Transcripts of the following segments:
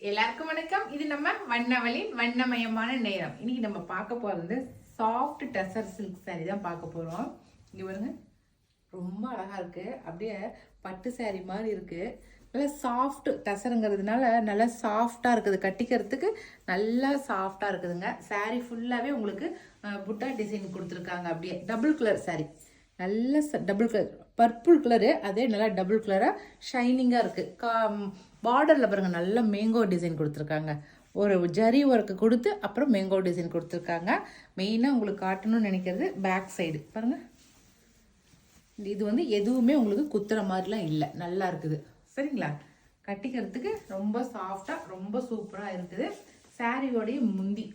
எல்லாருக்கும் வணக்கம். இது நம்ம வண்ணவழின் வண்ணமயமான நேரம். இன்னைக்கு நம்ம பார்க்க போறது சாஃப்ட் டசர் சில்க் சாரி தான் பார்க்க போறோம். இங்க பாருங்க, ரொம்ப அழகா இருக்கு. அப்படியே பட்டு சாரி மாதிரி இருக்கு. நல்லா சாஃப்ட் டசருங்கிறதுனால நல்லா சாஃப்டா இருக்குது, கட்டிக்கிறதுக்கு நல்லா சாஃப்டா இருக்குதுங்க. சாரி ஃபுல்லாவே உங்களுக்கு புட்டா டிசைன் கொடுத்துருக்காங்க. அப்படியே டபுள் கலர் சாரி, நல்ல டபுள் கலர் பர்பிள் கலரு, அதே நல்லா டபுள் கலராக ஷைனிங்காக இருக்குது. பார்டரில் பாருங்கள், நல்ல மேங்கோ டிசைன் கொடுத்துருக்காங்க. ஒரு ஜரி ஒர்க்கு கொடுத்து அப்புறம் மேங்கோ டிசைன் கொடுத்துருக்காங்க. மெயினாக உங்களுக்கு காட்டணும்னு நினைக்கிறது பேக் சைடு பாருங்கள். இது வந்து எதுவுமே உங்களுக்கு குத்துற மாதிரிலாம் இல்லை, நல்லா இருக்குது. சரிங்களா, கட்டிக்கிறதுக்கு ரொம்ப சாஃப்டாக ரொம்ப சூப்பராக இருக்குது. சாரியோடைய முந்தி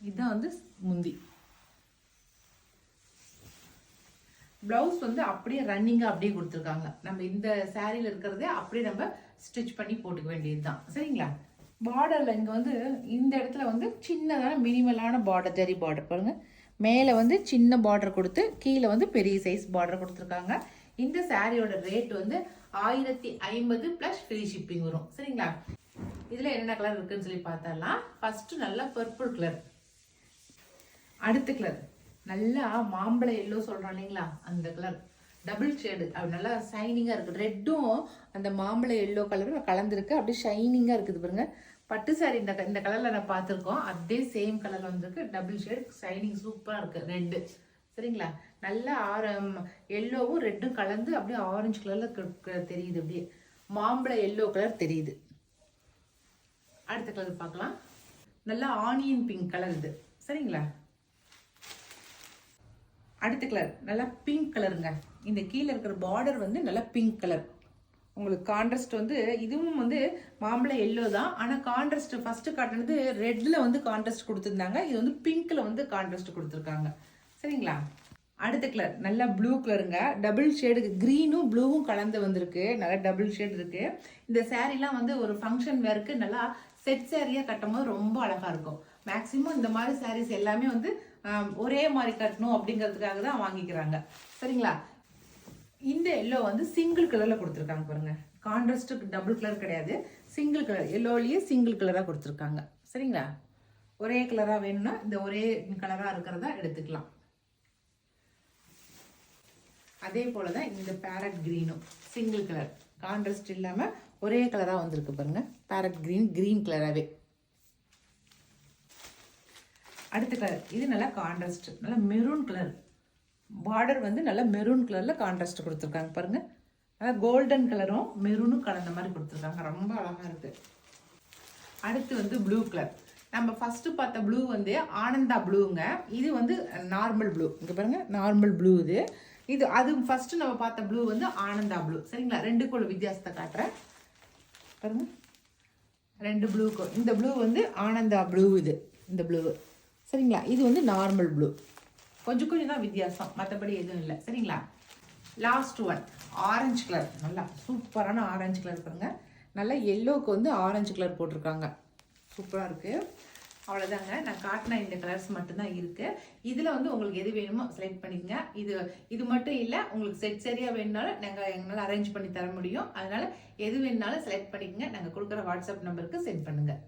இதுதான் வந்து முந்தி. ப்ளவுஸ் வந்து அப்படியே ரன்னிங்காக அப்படியே கொடுத்துருக்காங்க. நம்ம இந்த சாரியில் இருக்கிறதே அப்படியே நம்ம ஸ்டிச் பண்ணி போட்டுக்க வேண்டியது தான். சரிங்களா, பார்டரில் இங்கே வந்து இந்த இடத்துல வந்து சின்னதான மினிமலான பார்டர், ஜரி பார்டர் பாருங்கள். மேலே வந்து சின்ன பார்டர் கொடுத்து கீழே வந்து பெரிய சைஸ் பார்டர் கொடுத்துருக்காங்க. இந்த சாரியோட ரேட் வந்து 1050 + ஃப்ரீ ஷிப்பிங் வரும். சரிங்களா, இதில் என்னென்ன கலர் இருக்குன்னு சொல்லி பார்த்தரலாம். ஃபர்ஸ்ட் நல்லா பர்பிள் கலர், அடுத்த கலர் நல்லா மாம்பழ எல்லோ சொல்கிறோம் இல்லைங்களா, அந்த கலர் டபுள் ஷேடு. அது நல்லா ஷைனிங்காக இருக்குது. ரெட்டும் அந்த மாம்பழ எல்லோ கலரும் கலந்துருக்கு, அப்படியே ஷைனிங்காக இருக்குது பாருங்க. பட்டு சாரி இந்த கலரில் நான் பார்த்துருக்கோம், அதே சேம் கலரில் வந்துருக்கு. டபுள் ஷேடு ஷைனிங் சூப்பராக இருக்குது. ரெட்டு சரிங்களா, நல்லா எல்லோவும் ரெட்டும் கலந்து அப்படியே ஆரஞ்சு கலரில் தெரியுது. அப்படியே மாம்பழ எல்லோ கலர் தெரியுது. அடுத்த கலர் பார்க்கலாம். நல்லா ஆனியன் பிங்க் கலர் இது. சரிங்களா, அடுத்த கலர் நல்லா பிங்க் கலருங்க. இந்த கீழே இருக்கிற பார்டர் வந்து நல்லா பிங்க் கலர். உங்களுக்கு கான்ட்ராஸ்ட் வந்து இதுவும் வந்து மாம்பழ எல்லோ தான், ஆனால் கான்ட்ராஸ்ட் ஃபர்ஸ்ட் காட்டினது ரெட்டில் வந்து கான்ட்ராஸ்ட் கொடுத்துருந்தாங்க. இது வந்து பிங்க்கில் வந்து கான்ட்ராஸ்ட் கொடுத்துருக்காங்க. சரிங்களா, அடுத்த கலர் நல்லா ப்ளூ கலருங்க. டபுள் ஷேடு க்ரீனும் ப்ளூவும் கலந்து வந்திருக்கு. நல்லா டபுள் ஷேடு இருக்கு. இந்த சாரீலாம் வந்து ஒரு ஃபங்க்ஷன் வேருக்கு நல்லா செட் சாரியாக கட்டும் போது ரொம்ப அழகாக இருக்கும். மேக்ஸிமம் இந்த மாதிரி சாரீஸ் எல்லாமே வந்து ஒரே மாதிரி கட்டணும் அப்படிங்கிறதுக்காக தான் வாங்கிக்கிறாங்க. சரிங்களா, இந்த எல்லோ வந்து சிங்கிள் கலரில் கொடுத்துருக்காங்க பாருங்க. கான்ட்ராஸ்ட்டுக்கு டபுள் கலர் கிடையாது, சிங்கிள் கலர். எல்லோலேயே சிங்கிள் கலராக கொடுத்துருக்காங்க. சரிங்களா, ஒரே கலராக வேணும்னா இந்த ஒரே கலராக இருக்கிறதா எடுத்துக்கலாம். அதே போல தான் இந்த பேரட் கிரீனும் சிங்கிள் கலர், கான்ட்ராஸ்ட் இல்லாமல் ஒரே கலராக வந்திருக்கு பாருங்க. பேரட் கிரீன் கலராகவே. அடுத்த கலர் இது நல்லா கான்ட்ராஸ்ட், நல்லா மெரூன் கலர். பார்டர் வந்து நல்லா மெரூன் கலரில் கான்ட்ராஸ்ட் கொடுத்துருக்காங்க பாருங்க. நல்லா கோல்டன் கலரும் மெரூனும் கலந்த மாதிரி கொடுத்துருக்காங்க. ரொம்ப அழகாக இருக்கு. அடுத்து வந்து ப்ளூ கலர். நம்ம ஃபர்ஸ்ட் பார்த்த ப்ளூ வந்து ஆனந்தா ப்ளூங்க. இது வந்து நார்மல் ப்ளூ. இங்கே பாருங்க, நார்மல் ப்ளூ இது. இது அது ஃபர்ஸ்ட் நம்ம பார்த்த ப்ளூ வந்து ஆனந்தா ப்ளூ. சரிங்களா, ரெண்டுக்குள்ள வித்தியாசத்தை காட்டுறேன் பாருங்க. ரெண்டு ப்ளூக்கும் இந்த ப்ளூ வந்து ஆனந்தா ப்ளூ. இது இந்த ப்ளூ சரிங்களா, இது வந்து நார்மல் ப்ளூ. கொஞ்சம் கொஞ்சம் தான் வித்தியாசம், மற்றபடி எதுவும் இல்லை. சரிங்களா, லாஸ்ட் ஒன் ஆரஞ்சு கலர். நல்லா சூப்பரான ஆரஞ்சு கலர் பாருங்க. நல்லா எல்லோவுக்கு வந்து ஆரஞ்சு கலர் போட்டிருக்காங்க. சூப்பராக இருக்குது. அவ்வளோதாங்க, நான் காட்டின இந்த கலர்ஸ் மட்டும்தான் இருக்குது. இதில் வந்து உங்களுக்கு எது வேணுமோ செலக்ட் பண்ணிக்கங்க. இது மட்டும் இல்லை, உங்களுக்கு செட் சரியாக வேணுனாலும் நாங்கள் எங்களால் அரேஞ்ச் பண்ணி தர முடியும். அதனால் எது வேணுனாலும் செலக்ட் பண்ணிக்கங்க. நாங்கள் கொடுக்குற வாட்ஸ்அப் நம்பருக்கு சென்ட் பண்ணுங்கள்.